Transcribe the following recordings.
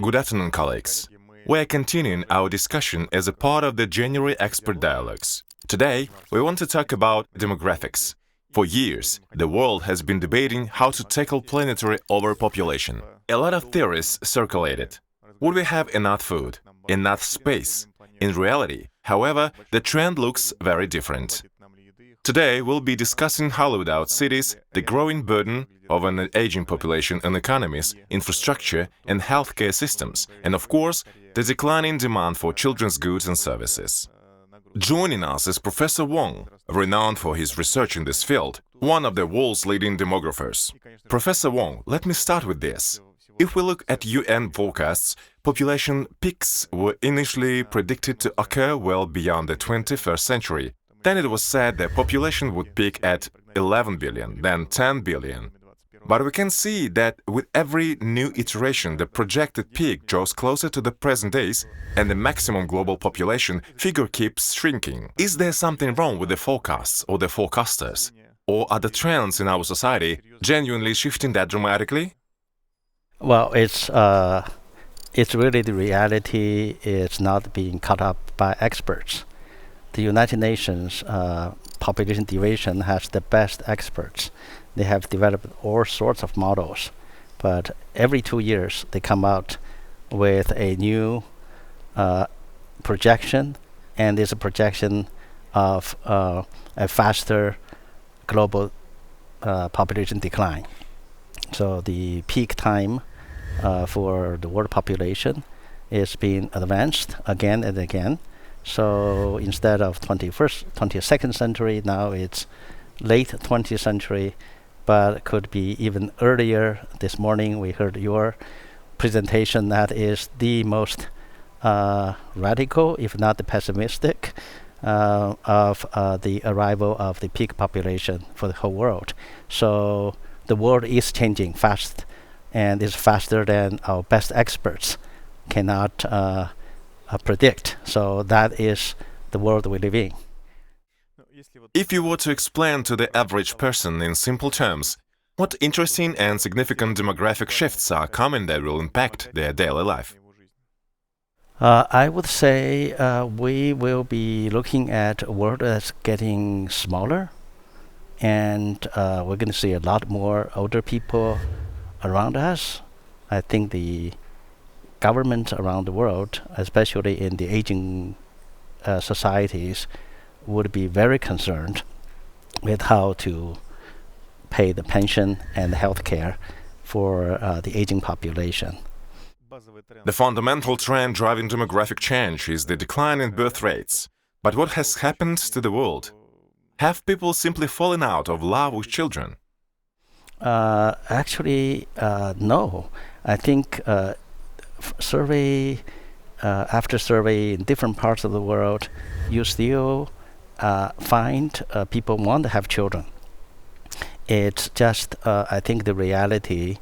Good afternoon, colleagues. We are continuing our discussion as a part of the January Expert Dialogues. Today, we want to talk about demographics. For years, the world has been debating how to tackle planetary overpopulation. A lot of theories circulated. Would we have enough food, enough space? In reality, however, the trend looks very different. Today, we'll be discussing hollowed-out cities, the growing burden of an aging population on economies, infrastructure and healthcare systems, and of course, the declining demand for children's goods and services. Joining us is Professor Wang, renowned for his research in this field, one of the world's leading demographers. Professor Wang, let me start with this. If we look at UN forecasts, population peaks were initially predicted to occur well beyond the 21st century. Then it was said that population would peak at 11 billion, then 10 billion. But we can see that with every new iteration, the projected peak draws closer to the present days, and the maximum global population figure keeps shrinking. Is there something wrong with the forecasts or the forecasters? Or are the trends in our society genuinely shifting that dramatically? Well, it's really the reality is not being caught up by experts. The United Nations Population Division has the best experts. They have developed all sorts of models, but every 2 years they come out with a new projection, and it's a projection of a faster global population decline. So the peak time for the world population is being advanced again and again. So instead of 22nd century, now it's late 20th century, but it could be even earlier. This morning we heard your presentation that is the most radical, if not the pessimistic, of the arrival of the peak population for the whole world. So the world is changing fast, and is faster than our best experts cannot predict. So that is the world we live in. If you were to explain to the average person in simple terms, what interesting and significant demographic shifts are coming that will impact their daily life? I would say we will be looking at a world that's getting smaller, and we're going to see a lot more older people around us. I think the governments around the world, especially in the aging societies, would be very concerned with how to pay the pension and the health care for the aging population. The fundamental trend driving demographic change is the decline in birth rates. But what has happened to the world? Have people simply fallen out of love with children? Actually, no. I think survey after survey in different parts of the world, you still find people want to have children. It's just, I think the reality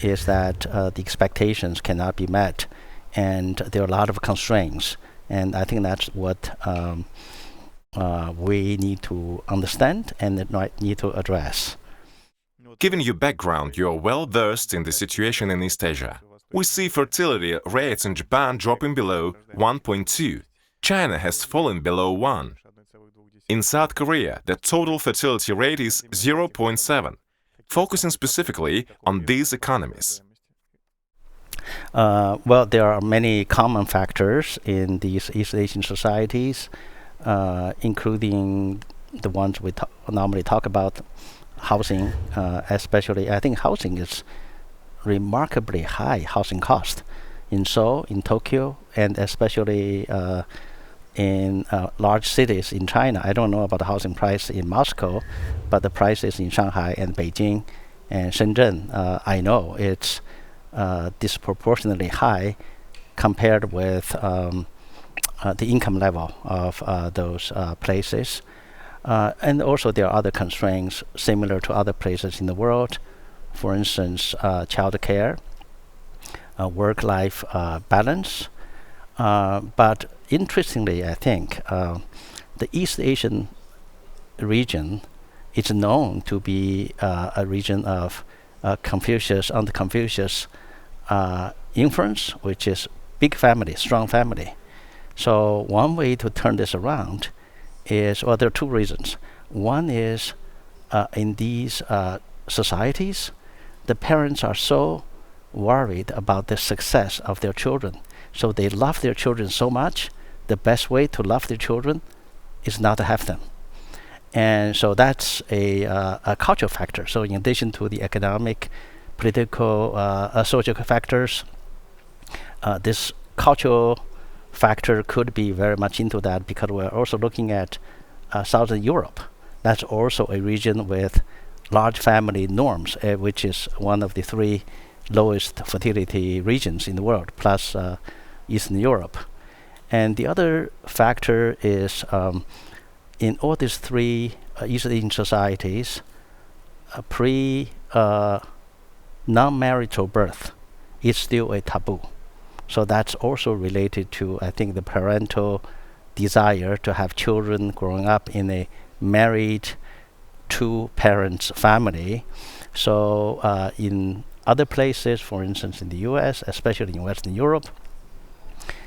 is that the expectations cannot be met, and there are a lot of constraints. And I think that's what we need to understand and need to address. Given your background, you are well versed in the situation in East Asia. We see fertility rates in Japan dropping below 1.2. China has fallen below 1. In South Korea, the total fertility rate is 0.7. Focusing specifically on these economies. Well, there are many common factors in these East Asian societies, including the ones we normally talk about, housing, especially. I think housing is remarkably high housing cost in Seoul, in Tokyo, and especially in large cities in China. I don't know about the housing price in Moscow, but the prices in Shanghai and Beijing and Shenzhen, I know it's disproportionately high compared with the income level of those places. And also there are other constraints similar to other places in the world. For instance, child care, work-life balance. But interestingly, I think the East Asian region is known to be a region of Confucius, under Confucius inference, which is big family, strong family. So one way to turn this around is, well, there are two reasons. One is in these societies, the parents are so worried about the success of their children. So they love their children so much, the best way to love their children is not to have them. And so that's a cultural factor. So in addition to the economic, political, social factors, this cultural factor could be very much into that, because we're also looking at Southern Europe. That's also a region with large family norms, which is one of the three lowest fertility regions in the world, plus Eastern Europe. And the other factor is in all these three East Asian societies, non-marital birth is still a taboo. So that's also related to, I think, the parental desire to have children growing up in a married two parents family. So in other places, for instance in the US, especially in Western Europe,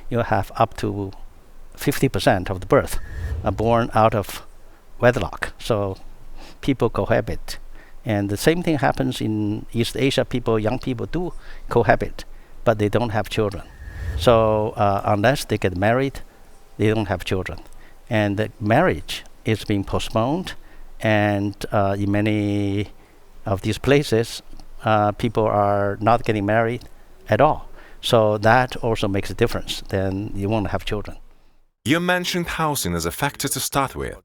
you have up to 50% of the birth are born out of wedlock. So people cohabit. And the same thing happens in East Asia. Young people do cohabit, but they don't have children. So unless they get married, they don't have children. And the marriage is being postponed. And in many of these places, people are not getting married at all. So that also makes a difference. Then you won't have children. You mentioned housing as a factor to start with.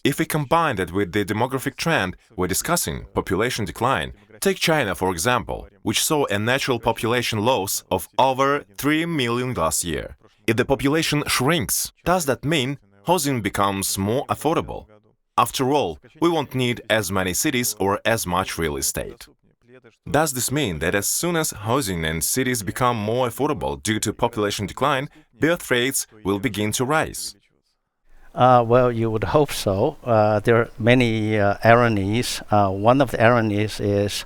If we combine that with the demographic trend we're discussing, population decline, take China, for example, which saw a natural population loss of over 3 million last year. If the population shrinks, does that mean housing becomes more affordable? After all, we won't need as many cities or as much real estate. Does this mean that as soon as housing and cities become more affordable due to population decline, birth rates will begin to rise? Well, you would hope so. There are many ironies. One of the ironies is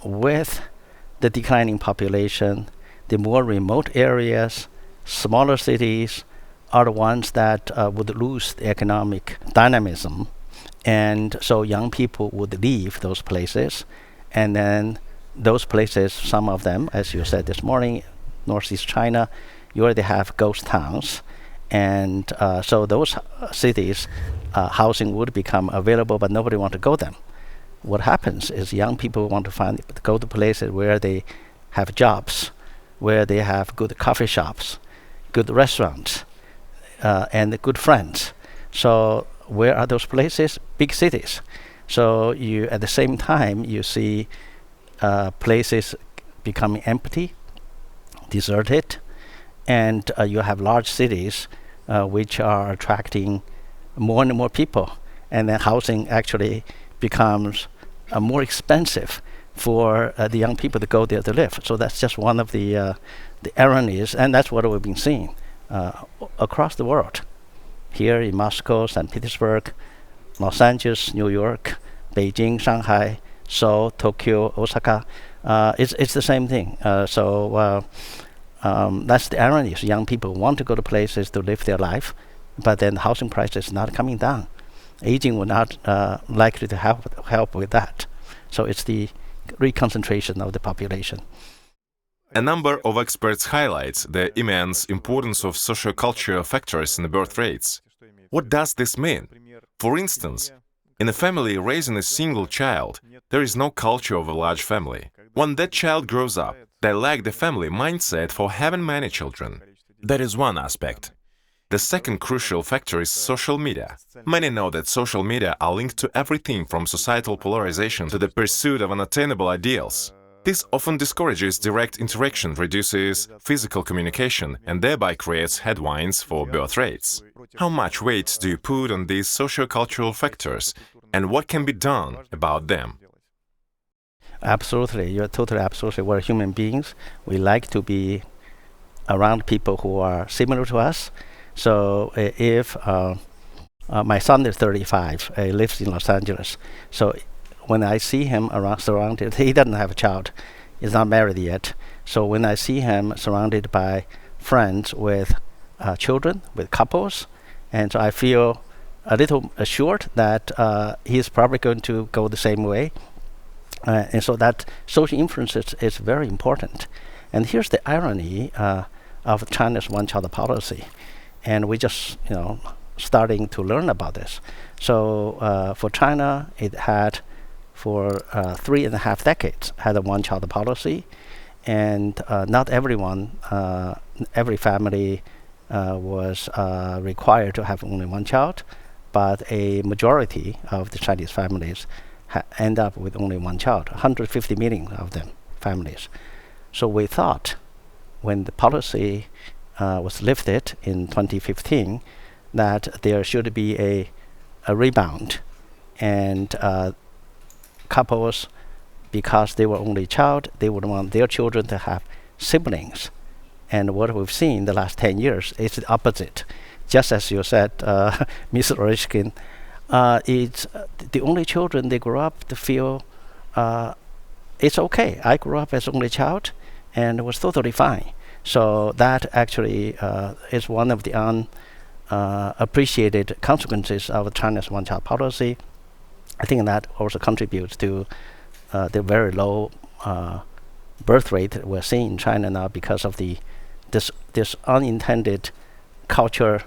with the declining population, the more remote areas, smaller cities are the ones that would lose the economic dynamism. And so young people would leave those places. And then those places, some of them, as you said this morning, Northeast China, you already have ghost towns. And so those cities, housing would become available, but nobody want to go them. What happens is young people want to go to places where they have jobs, where they have good coffee shops, good restaurants, and good friends. So where are those places? Big cities. So you, at the same time, you see places becoming empty, deserted, and you have large cities which are attracting more and more people, and then housing actually becomes more expensive for the young people to go there to live. So that's just one of the ironies, and that's what we've been seeing across the world. Here in Moscow, St. Petersburg, Los Angeles, New York, Beijing, Shanghai, Seoul, Tokyo, Osaka, it's the same thing. So that's the irony. So young people want to go to places to live their life, but then the housing price is not coming down. Aging will not likely to help with that. So it's the reconcentration of the population. A number of experts highlight the immense importance of socio-cultural factors in the birth rates. What does this mean? For instance, in a family raising a single child, there is no culture of a large family. When that child grows up, they lack the family mindset for having many children. That is one aspect. The second crucial factor is social media. Many know that social media are linked to everything from societal polarization to the pursuit of unattainable ideals. This often discourages direct interaction, reduces physical communication, and thereby creates headwinds for birth rates. How much weight do you put on these socio-cultural factors, and what can be done about them? Absolutely, you're totally absolutely. We're human beings. We like to be around people who are similar to us. So if my son is 35, he lives in Los Angeles. So when I see him surrounded, he doesn't have a child. He's not married yet. So when I see him surrounded by friends with children, with couples, and so I feel a little assured that he's probably going to go the same way. And so that social influence is very important. And here's the irony of China's one-child policy. And we just, starting to learn about this. So for China, it had for 3.5 decades had a one-child policy, and not everyone, every family was required to have only one child, but a majority of the Chinese families end up with only one child, 150 million of them families. So we thought when the policy was lifted in 2015 that there should be a rebound, and couples, because they were only child, they would want their children to have siblings. And what we've seen the last 10 years is the opposite. Just as you said, Mr. Oreshkin, it's the only children they grow up to feel it's okay. I grew up as only child and was totally fine. So that actually is one of the unappreciated consequences of China's one-child policy. I think that also contributes to the very low birth rate that we're seeing in China now because of this unintended culture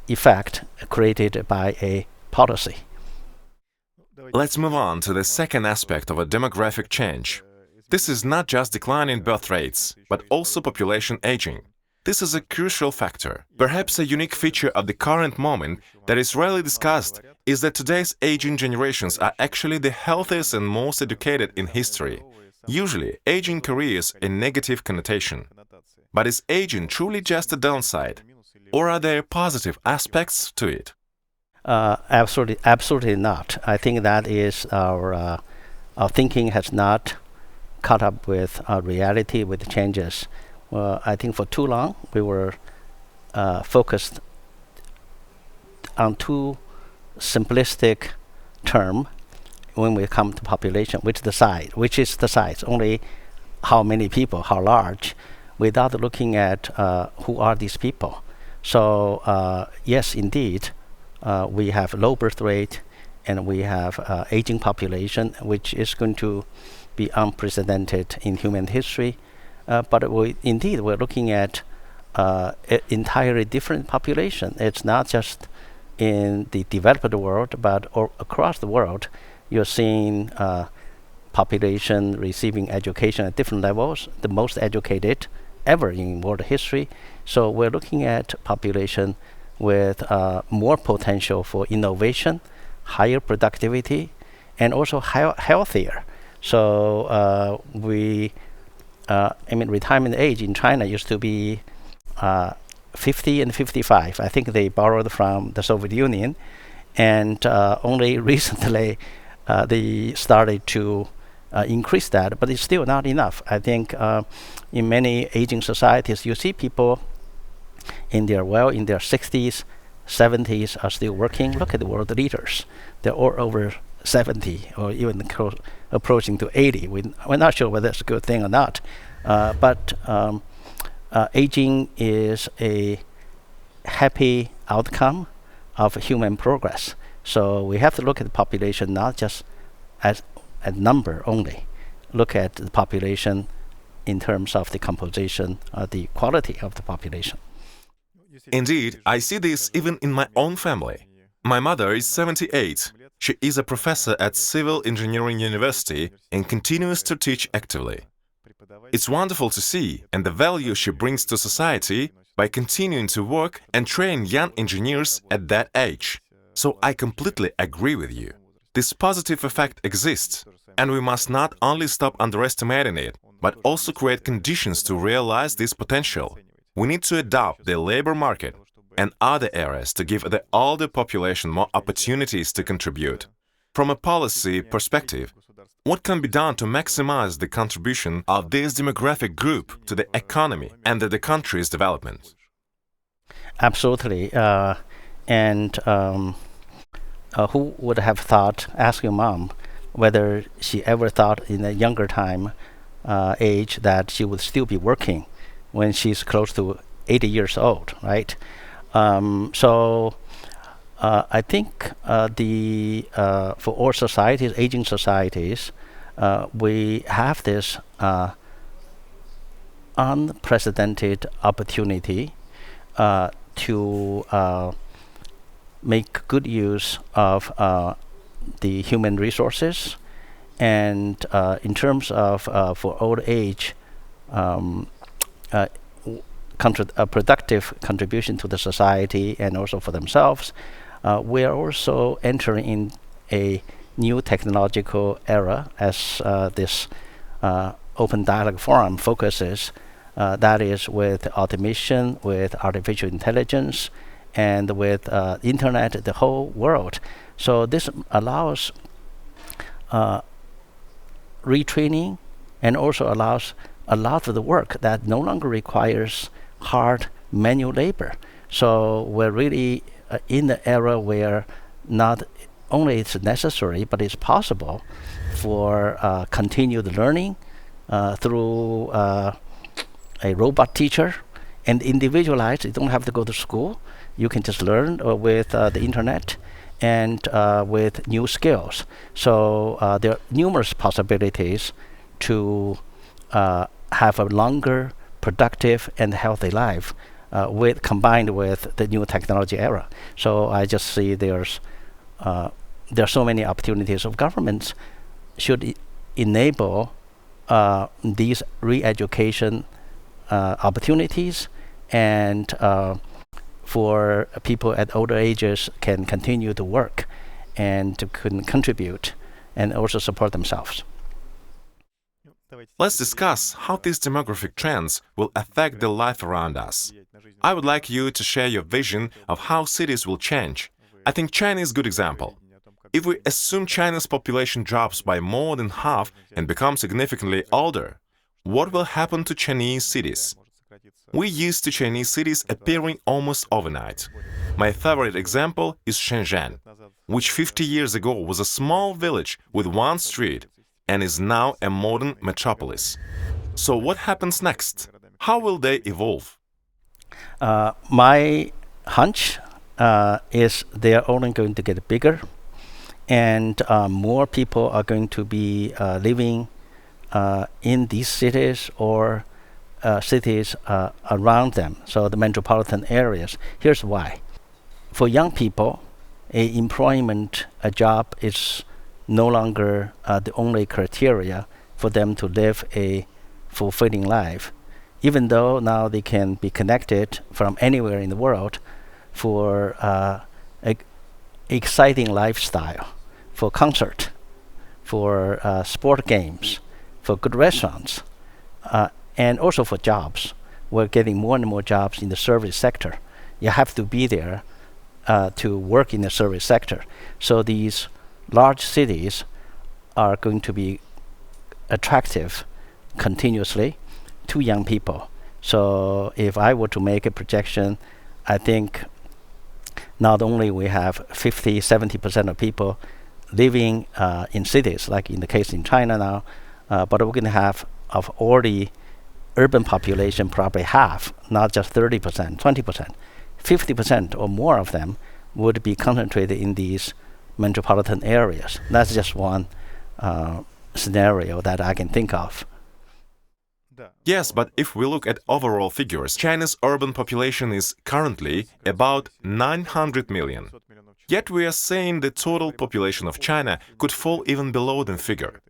effect created by a policy. Let's move on to the second aspect of a demographic change. This is not just decline in birth rates, but also population aging. This is a crucial factor. Perhaps a unique feature of the current moment that is rarely discussed is that today's aging generations are actually the healthiest and most educated in history. Usually, aging carries a negative connotation. But is aging truly just a downside? Or are there positive aspects to it? Absolutely not. I think that is our thinking has not caught up with reality, with changes. I think for too long we were focused on too simplistic term when we come to population, which is the size, only how many people, how large, without looking at who are these people. So yes, indeed, we have low birth rate and we have aging population, which is going to be unprecedented in human history. But we're looking at entirely different population. It's not just in the developed world, but across the world, you're seeing population receiving education at different levels, the most educated ever in world history. So we're looking at population with more potential for innovation, higher productivity, and also healthier. So retirement age in China used to be 50 and 55. I think they borrowed from the Soviet Union, and only recently they started to increase that, but it's still not enough. I think in many aging societies, you see people in their 60s, 70s are still working. Look at the world leaders. They're all over 70 or even approaching to 80. We're not sure whether that's a good thing or not. But aging is a happy outcome of human progress. So we have to look at the population not just as a number only. Look at the population in terms of the composition, the quality of the population. Indeed, I see this even in my own family. My mother is 78. She is a professor at Civil Engineering University and continues to teach actively. It's wonderful to see and the value she brings to society by continuing to work and train young engineers at that age. So I completely agree with you. This positive effect exists, and we must not only stop underestimating it, but also create conditions to realize this potential. We need to adopt the labor market and other areas to give the older population more opportunities to contribute. From a policy perspective, what can be done to maximize the contribution of this demographic group to the economy and the country's development? Absolutely. Who would have thought, ask your mom, whether she ever thought in a younger time age that she would still be working when she's close to 80 years old, right? I think for all societies, aging societies, we have this unprecedented opportunity to make good use of the human resources, and in terms of for old age, a productive contribution to the society and also for themselves. We are also entering in a new technological era, as this Open Dialogue Forum focuses. That is with automation, with artificial intelligence, and with internet, the whole world. So this allows retraining, and also allows a lot of the work that no longer requires hard manual labor. So we're really in the era where not only it's necessary, but it's possible for continued learning through a robot teacher, and individualized. You don't have to go to school. You can just learn with the internet and with new skills. So there are numerous possibilities to have a longer, productive, and healthy life combined with the new technology era. So I just see there are so many opportunities of governments should enable these re-education opportunities, and for people at older ages can continue to work and to contribute and also support themselves. Let's discuss how these demographic trends will affect the life around us. I would like you to share your vision of how cities will change. I think China is a good example. If we assume China's population drops by more than half and becomes significantly older, what will happen to Chinese cities? We're used to Chinese cities appearing almost overnight. My favorite example is Shenzhen, which 50 years ago was a small village with one street and is now a modern metropolis. So what happens next? How will they evolve? My hunch is they are only going to get bigger, and more people are going to be living in these cities or cities around them, so the metropolitan areas. Here's why. For young people, a job is no longer the only criteria for them to live a fulfilling life, even though now they can be connected from anywhere in the world for an exciting lifestyle, for concert, for sport games, for good restaurants, and also for jobs. We're getting more and more jobs in the service sector. You have to be there to work in the service sector. So these large cities are going to be attractive continuously to young people. So if I were to make a projection, I think not only we have 50-70% of people living in cities, like in the case in China now, but we're going to have of all the urban population probably half, not just 30%, 20%, 50% or more of them would be concentrated in these metropolitan areas. That's just one scenario that I can think of. Yes, but if we look at overall figures, China's urban population is currently about 900 million. Yet we are saying the total population of China could fall even below that figure.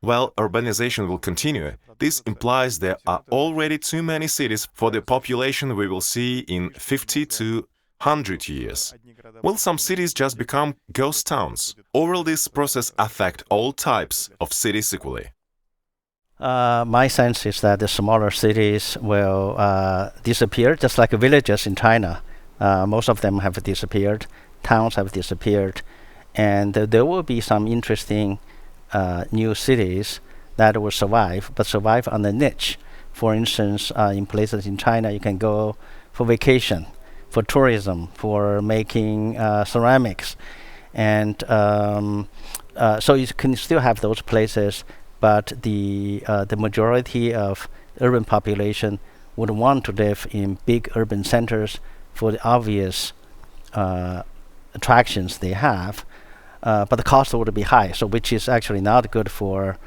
While urbanization will continue, this implies there are already too many cities for the population we will see in 50 to 100 years. Will some cities just become ghost towns, or will this process affect all types of cities equally? My sense is that the smaller cities will disappear, just like villages in China. Most of them have disappeared, towns have disappeared, and there will be some interesting new cities that will survive, but survive on a niche. For instance, in places in China, you can go for vacation, for tourism, for making ceramics, and so you can still have those places, but the majority of urban population would want to live in big urban centers for the obvious attractions they have, but the cost would be high, so which is actually not good for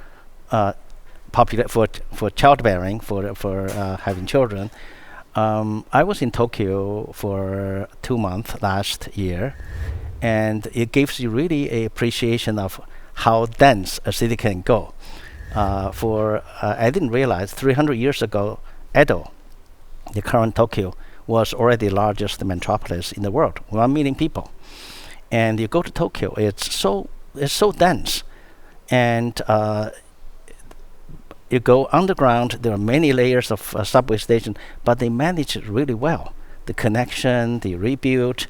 for childbearing, for having children. I was in Tokyo for 2 months last year, and it gives you really a appreciation of how dense a city can go. I didn't realize 300 years ago, Edo, the current Tokyo, was already the largest metropolis in the world, 1 million people. And you go to Tokyo, it's so dense, and you go underground. There are many layers of subway station, but they manage it really well. The connection, the rebuild,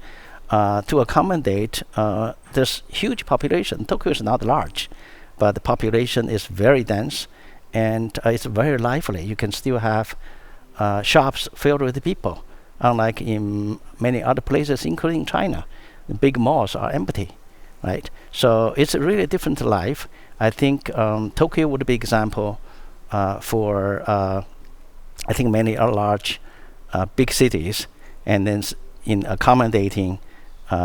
to accommodate this huge population. Tokyo is not large, but the population is very dense, and it's very lively. You can still have shops filled with people, unlike in many other places, including China. The big malls are empty, right? So it's a really different life. I think Tokyo would be example for I think many are large big cities, and then in accommodating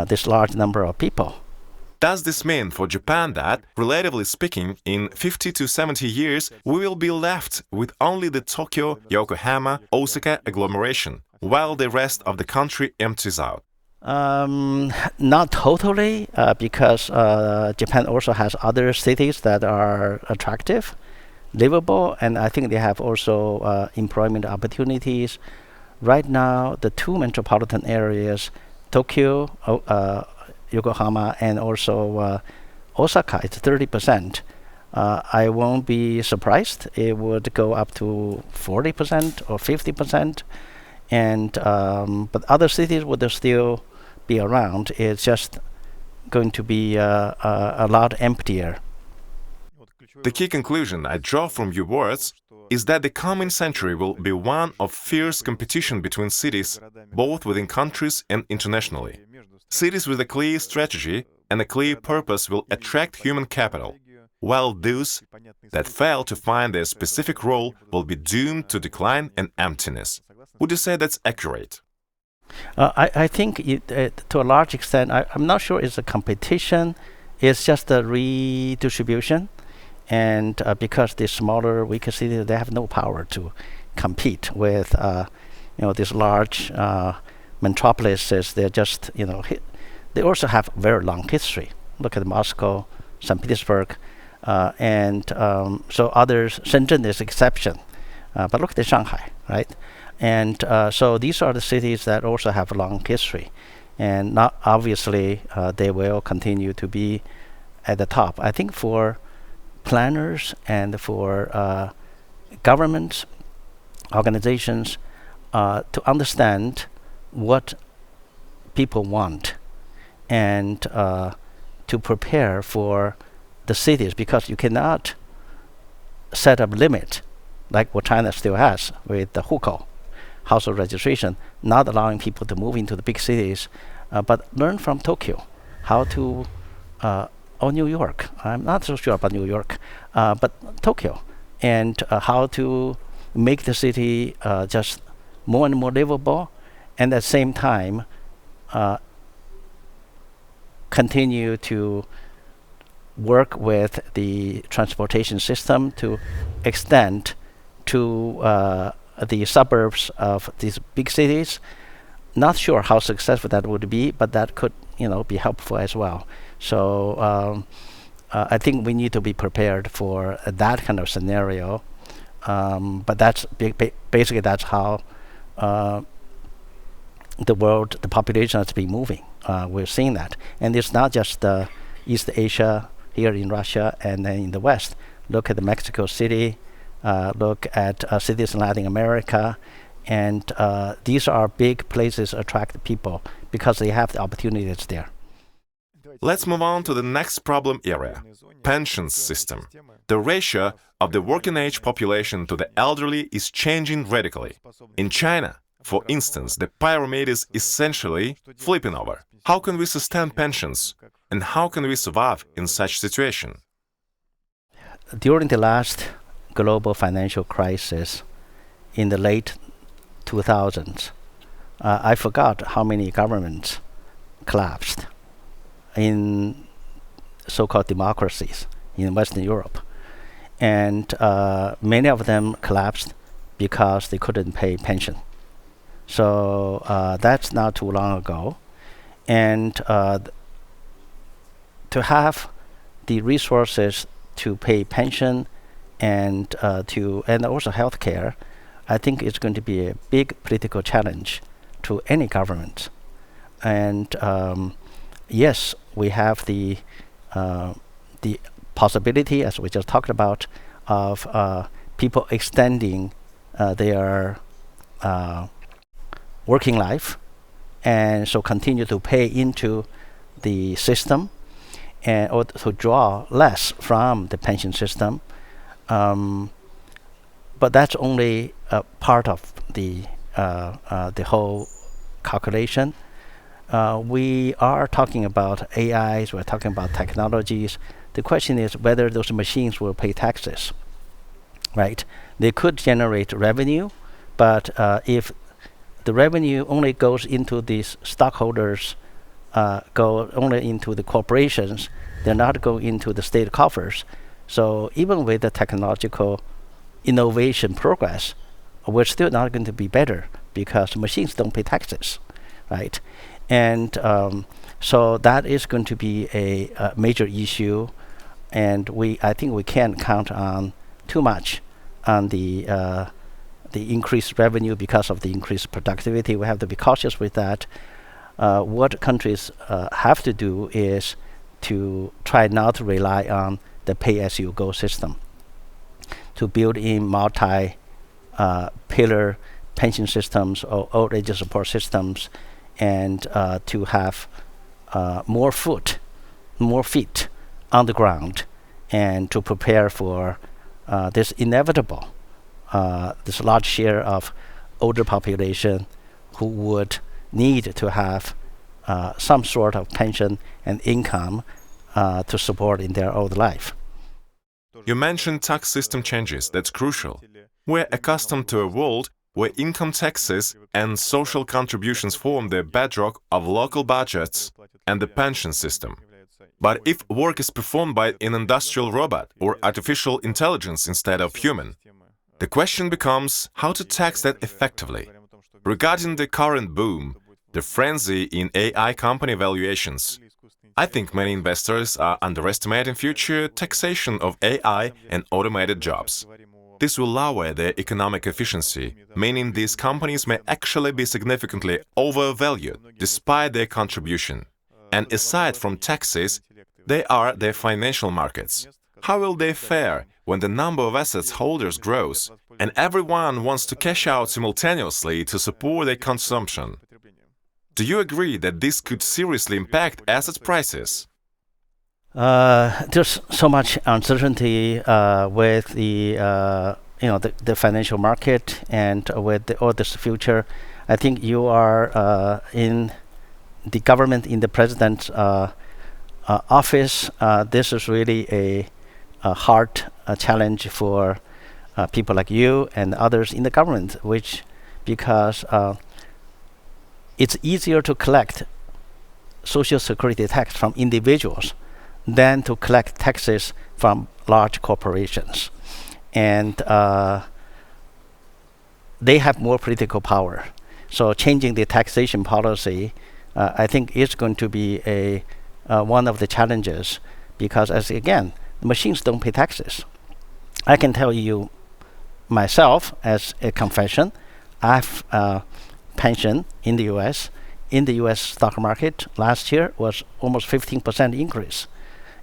this large number of people. Does this mean for Japan that, relatively speaking, in 50 to 70 years, we will be left with only the Tokyo, Yokohama, Osaka agglomeration, while the rest of the country empties out? Not totally, because Japan also has other cities that are attractive, livable, and I think they have also employment opportunities. Right now, the 2 metropolitan areas, Tokyo, Yokohama, and also Osaka, it's 30%. I won't be surprised. It would go up to 40% or 50%, and but other cities would still be around. It's just going to be a lot emptier. The key conclusion I draw from your words is that the coming century will be one of fierce competition between cities, both within countries and internationally. Cities with a clear strategy and a clear purpose will attract human capital, while those that fail to find their specific role will be doomed to decline and emptiness. Would you say that's accurate? I think to a large extent, I'm not sure it's a competition. It's just a redistribution. And because the smaller, weaker cities, they have no power to compete with these large metropolises. They're just, they also have very long history. Look at Moscow, St. Petersburg, and so others. Shenzhen is exception, but look at Shanghai, right? And so these are the cities that also have a long history, and not obviously they will continue to be at the top. I think for planners and for governments, organizations, to understand what people want and to prepare for the cities, because you cannot set up limit like what China still has with the hukou, household registration, not allowing people to move into the big cities, but learn from Tokyo how to or New York. I'm not so sure about New York, but Tokyo, and how to make the city just more and more livable, and at the same time continue to work with the transportation system to extend to the suburbs of these big cities. Not sure how successful that would be, but that could be helpful as well. So I think we need to be prepared for that kind of scenario. But that's basically that's how the world, the population has been moving. We're seeing that, and it's not just East Asia, here in Russia, and then in the West. Look at the Mexico City. Look at cities in Latin America, and these are big places attract people because they have the opportunities there. Let's move on to the next problem area, pensions system. The ratio of the working age population to the elderly is changing radically. In China, for instance, the pyramid is essentially flipping over. How can we sustain pensions, and how can we survive in such situation? during the last global financial crisis in the late 2000s, I forgot how many governments collapsed in so-called democracies in Western Europe. And many of them collapsed because they couldn't pay pension. So that's not too long ago. And to have the resources to pay pension and also healthcare, I think it's going to be a big political challenge to any government. And yes, we have the possibility, as we just talked about, of people extending their working life, and so continue to pay into the system, and or to draw less from the pension system. But that's only part of the whole calculation. We are talking about AIs, we're talking about technologies. The question is whether those machines will pay taxes, right? They could generate revenue, but if the revenue only goes into these stockholders, go only into the corporations, they're not going into the state coffers. So even with the technological innovation progress, we're still not going to be better because machines don't pay taxes, right? And so that is going to be a major issue, and I think we can't count on too much on the increased revenue because of the increased productivity. We have to be cautious with that. What countries have to do is to try not to rely on the pay-as-you-go system, to build in multi-pillar pension systems or old age support systems, and to have more feet on the ground, and to prepare for this inevitable, this large share of older population who would need to have some sort of pension and income to support in their old life. You mentioned tax system changes. That's crucial. We're accustomed to a world where income taxes and social contributions form the bedrock of local budgets and the pension system. But if work is performed by an industrial robot or artificial intelligence instead of human, the question becomes how to tax that effectively. Regarding the current boom, the frenzy in AI company valuations, I think many investors are underestimating future taxation of AI and automated jobs. This will lower their economic efficiency, meaning these companies may actually be significantly overvalued despite their contribution. And aside from taxes, they are their financial markets. How will they fare when the number of assets holders grows and everyone wants to cash out simultaneously to support their consumption? Do you agree that this could seriously impact asset prices? There's so much uncertainty with the financial market and with all this future. I think you are in the government, in the president's office. This is really a hard challenge for people like you and others in the government, because it's easier to collect Social Security tax from individuals than to collect taxes from large corporations. And they have more political power. So changing the taxation policy, I think, is going to be one of the challenges, because, again, the machines don't pay taxes. I can tell you myself, as a confession, I've pension in the U.S. In the U.S. stock market last year was almost 15% increase.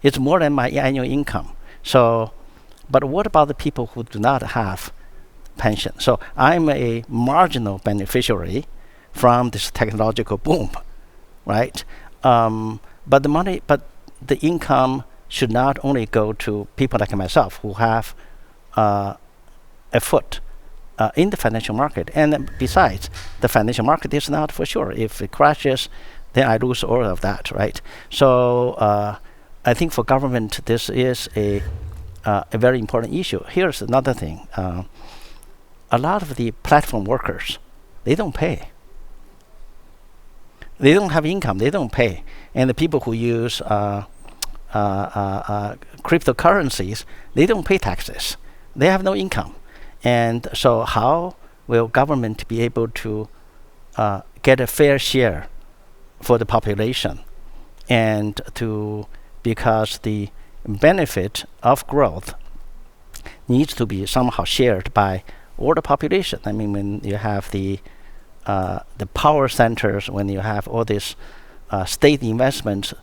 It's more than my annual income. So, but what about the people who do not have pension? So I'm a marginal beneficiary from this technological boom, right? But the income should not only go to people like myself who have a foot in the financial market. And besides, the financial market is not for sure. If it crashes, then I lose all of that, right? So I think for government, this is a a very important issue. Here's another thing. A lot of the platform workers, they don't pay. They don't have income. They don't pay. And the people who use cryptocurrencies, they don't pay taxes. They have no income. And so how will government be able to get a fair share for the population? And because the benefit of growth needs to be somehow shared by all the population. I mean, when you have the power centers, when you have all these state investments,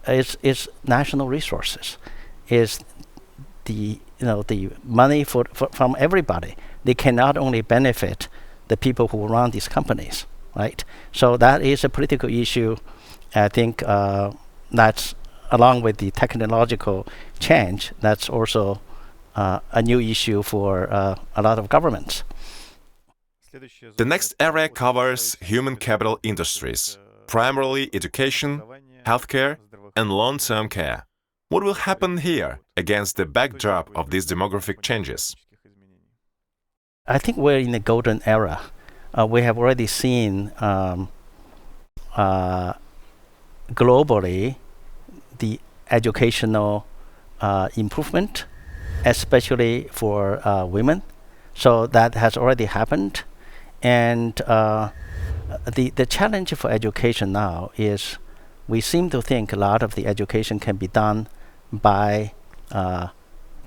it's national resources, is the money from everybody. They cannot only benefit the people who run these companies, right? So that is a political issue. I think that's, along with the technological change, that's also a new issue for a lot of governments. The next area covers human capital industries, primarily education, healthcare, and long-term care. What will happen here against the backdrop of these demographic changes? I think we're in a golden era. We have already seen globally the educational improvement, especially for women. So that has already happened. And the challenge for education now is we seem to think a lot of the education can be done by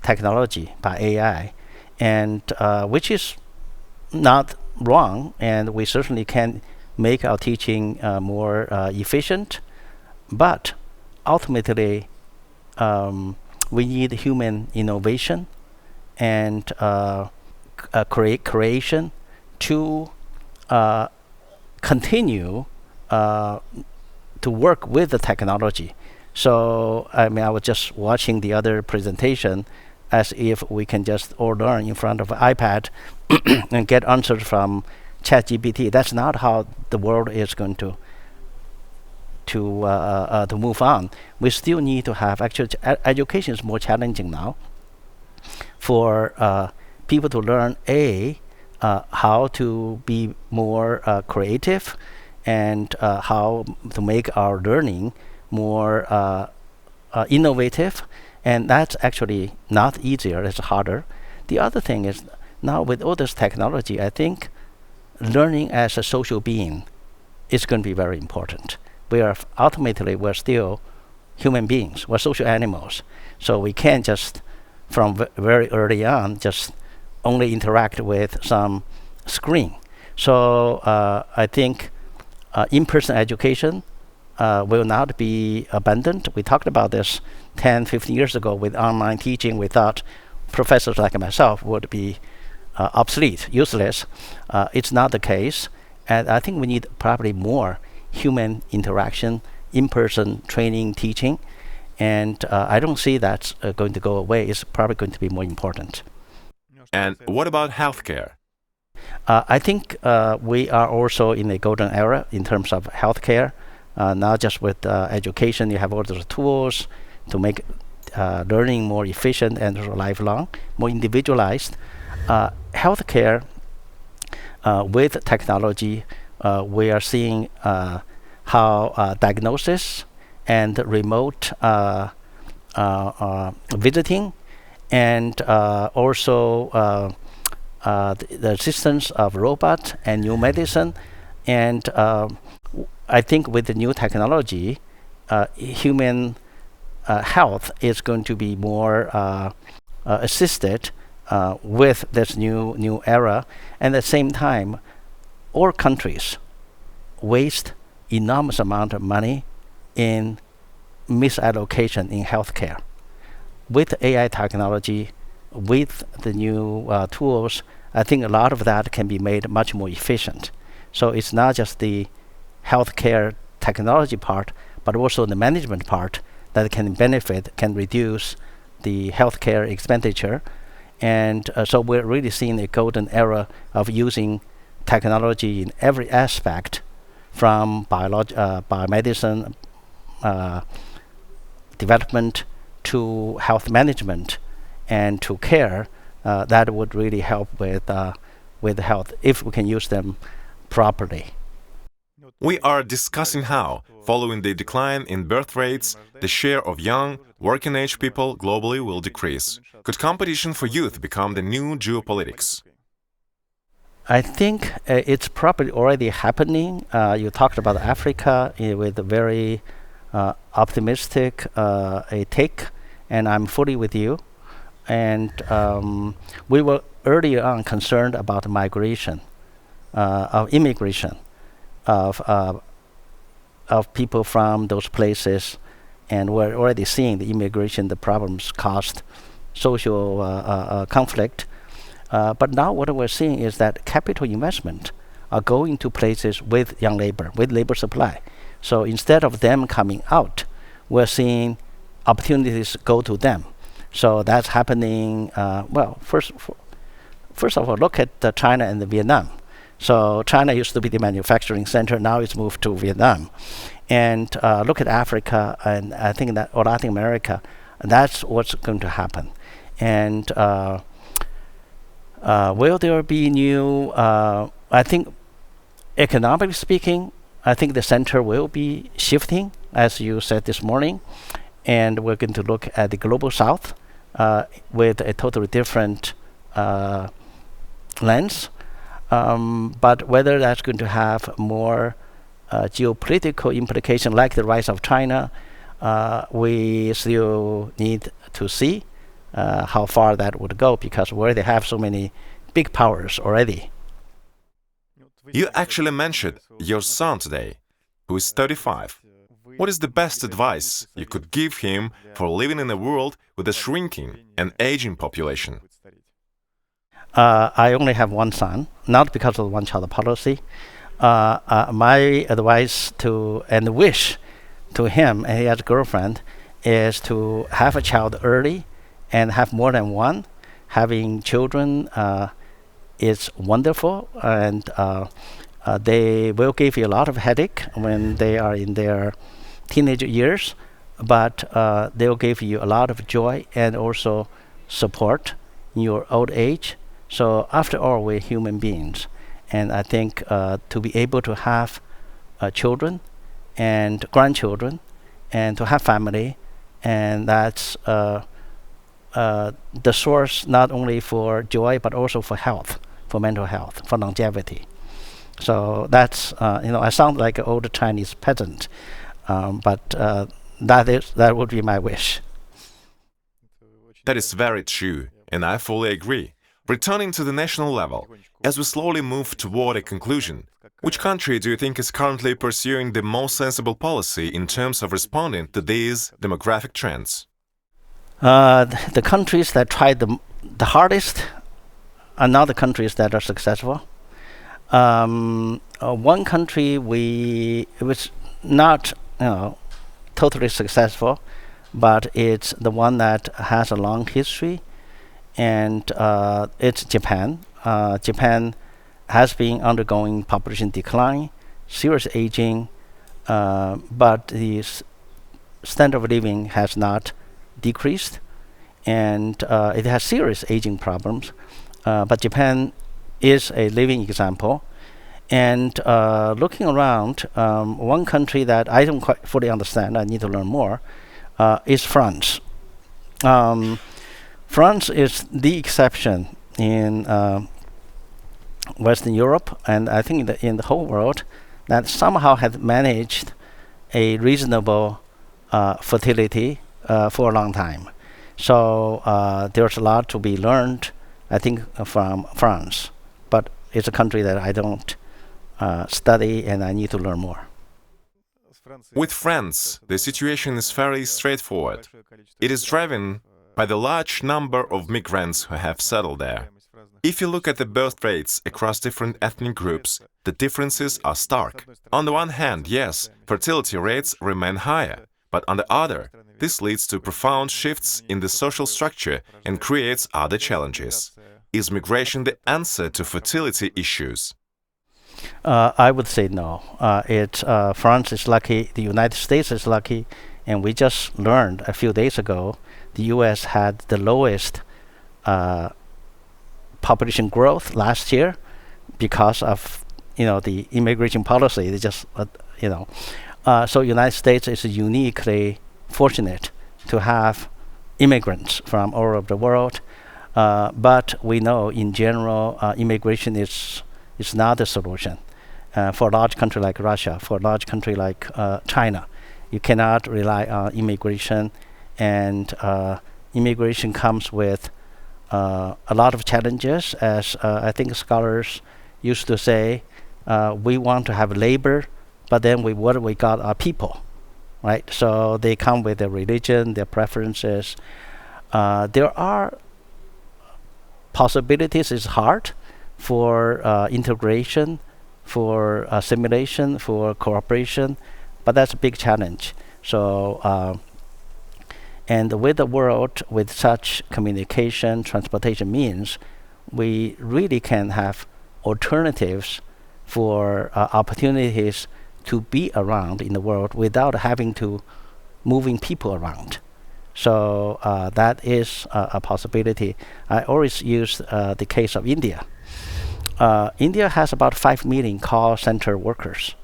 technology, by AI, and which is not wrong, and we certainly can make our teaching more efficient. But ultimately, we need human innovation and creation to continue to work with the technology. So, I mean, I was just watching the other presentation as if we can just all learn in front of an iPad and get answers from ChatGPT. That's not how the world is going to move on. We still need to have, actually, education is more challenging now for people to learn, how to be more creative, and how to make our learning more innovative. And that's actually not easier, it's harder. The other thing is, now with all this technology, I think learning as a social being is going to be very important. We're still human beings, we're social animals. So we can't just, from very early on, just only interact with some screen. So I think in-person education will not be abandoned. We talked about this 10, 15 years ago with online teaching. We thought professors like myself would be obsolete, useless. It's not the case. And I think we need probably more human interaction, in-person training, teaching. And I don't see that's going to go away. It's probably going to be more important. And what about healthcare? I think we are also in a golden era in terms of healthcare. Not just with education, you have all those tools to make learning more efficient and lifelong, more individualized. Healthcare, with technology, we are seeing how diagnosis and remote visiting, and also the assistance of robots and new medicine. And I think with the new technology, human health is going to be more assisted with this new era. And at the same time, all countries waste enormous amount of money in misallocation in healthcare. With AI technology, with the new tools, I think a lot of that can be made much more efficient. So it's not just the healthcare technology part, but also the management part that can benefit, can reduce the healthcare expenditure. And so we're really seeing a golden era of using technology in every aspect, from biomedicine development to health management. and to care, that would really help with health if we can use them properly. We are discussing how, following the decline in birth rates, the share of young, working-age people globally will decrease. Could competition for youth become the new geopolitics? I think it's probably already happening. You talked about Africa with a very optimistic take, and I'm fully with you. And we were earlier on concerned about migration, of immigration, of people from those places, and we're already seeing the immigration, the problems caused social conflict. But now what we're seeing is that capital investment are going to places with young labor, with labor supply. So instead of them coming out, we're seeing opportunities go to them. So that's happening. First of all, look at China and Vietnam. So China used to be the manufacturing center. Now it's moved to Vietnam. And look at Africa, and I think that or Latin America. That's what's going to happen. And will there be new? I think, economically speaking, I think the center will be shifting, as you said this morning, and we're going to look at the global south with a totally different lens. But whether that's going to have more geopolitical implication, like the rise of China, we still need to see how far that would go, because we already have so many big powers already. You actually mentioned your son today, who is 35. What is the best advice you could give him for living in a world with a shrinking and aging population? I only have one son, not because of the one-child policy. My advice to and wish to him, and he has a girlfriend, is to have a child early and have more than one. Having children is wonderful, and they will give you a lot of headache when they are in their teenage years, but they'll give you a lot of joy and also support in your old age. So after all, we're human beings, and I think to be able to have children and grandchildren and to have family, and that's the source not only for joy but also for health, for mental health, for longevity. So that's I sound like an old Chinese peasant, but that would be my wish. That is very true, and I fully agree. Returning to the national level, as we slowly move toward a conclusion, which country do you think is currently pursuing the most sensible policy in terms of responding to these demographic trends? The countries that tried the hardest are not the countries that are successful. One country it was not totally successful, but it's the one that has a long history, and it's Japan. Japan has been undergoing population decline, serious aging, but the standard of living has not decreased, and it has serious aging problems. But Japan is a living example. And looking around, one country that I don't quite fully understand, I need to learn more, is France. France is the exception in Western Europe, and I think in the whole world, that somehow has managed a reasonable fertility for a long time. So there's a lot to be learned, I think, from France. But it's a country that I don't study, and I need to learn more. With France, the situation is fairly straightforward. It is driven by the large number of migrants who have settled there. If you look at the birth rates across different ethnic groups, the differences are stark. On the one hand, yes, fertility rates remain higher, but on the other, this leads to profound shifts in the social structure and creates other challenges. Is migration the answer to fertility issues? I would say no. France is lucky, the United States is lucky, and we just learned a few days ago the U.S. had the lowest population growth last year because of the immigration policy. They just so United States is uniquely fortunate to have immigrants from all over the world. But we know in general immigration is not the solution. For a large country like Russia, for a large country like China, you cannot rely on immigration, and immigration comes with a lot of challenges. As I think scholars used to say, we want to have labor, but then what we got are people, right? So they come with their religion, their preferences. There are possibilities. It's hard for integration, for assimilation, for cooperation, but that's a big challenge. So, and with the world with such communication, transportation means, we really can have alternatives for opportunities to be around in the world without having to moving people around. So that is a possibility. I always use the case of India. India has about 5 million call center workers.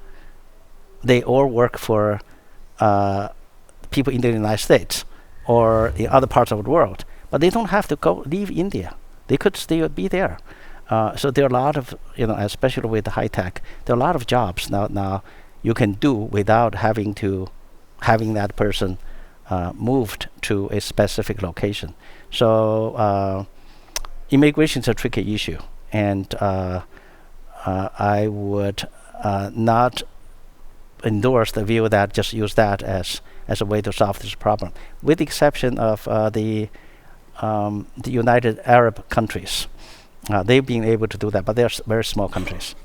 They all work for people in the United States or in other parts of the world, but they don't have to leave India. They could still be there. So there are a lot of, especially with the high tech, there are a lot of jobs now you can do without having that person moved to a specific location. So immigration is a tricky issue, and I would not endorse the view that just use that as a way to solve this problem, with the exception of the United Arab countries. They've been able to do that, but they're very small countries.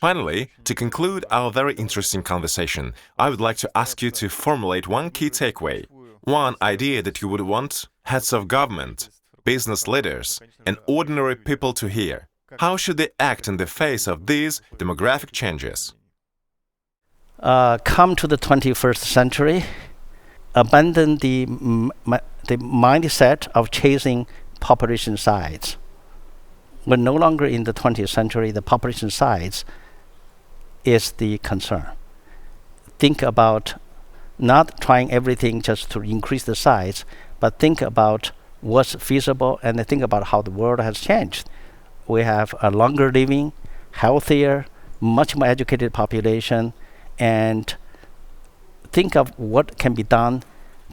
Finally, to conclude our very interesting conversation, I would like to ask you to formulate one key takeaway, one idea that you would want heads of government, business leaders, and ordinary people to hear. How should they act in the face of these demographic changes? Come to the 21st century, abandon the mindset of chasing population size. We're no longer in the 20th century. The population size is the concern. Think about not trying everything just to increase the size, but think about what's feasible and think about how the world has changed. We have a longer living, healthier, much more educated population, and think of what can be done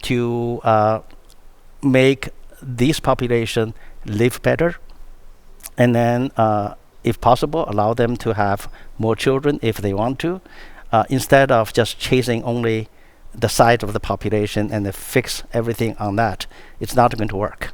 to make this population live better, and then if possible allow them to have more children if they want to, instead of just chasing only the size of the population and fix everything on that. It's not going to work.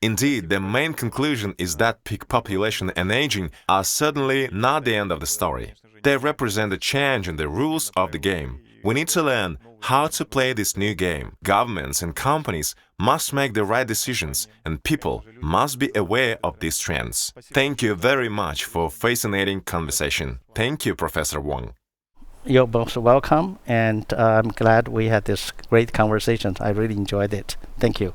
Indeed, the main conclusion is that peak population and aging are certainly not the end of the story. They represent a change in the rules of the game. We need to learn how to play this new game. Governments and companies must make the right decisions, and people must be aware of these trends. Thank you very much for a fascinating conversation. Thank you, Professor Wang. You're both welcome, and I'm glad we had this great conversation. I really enjoyed it. Thank you.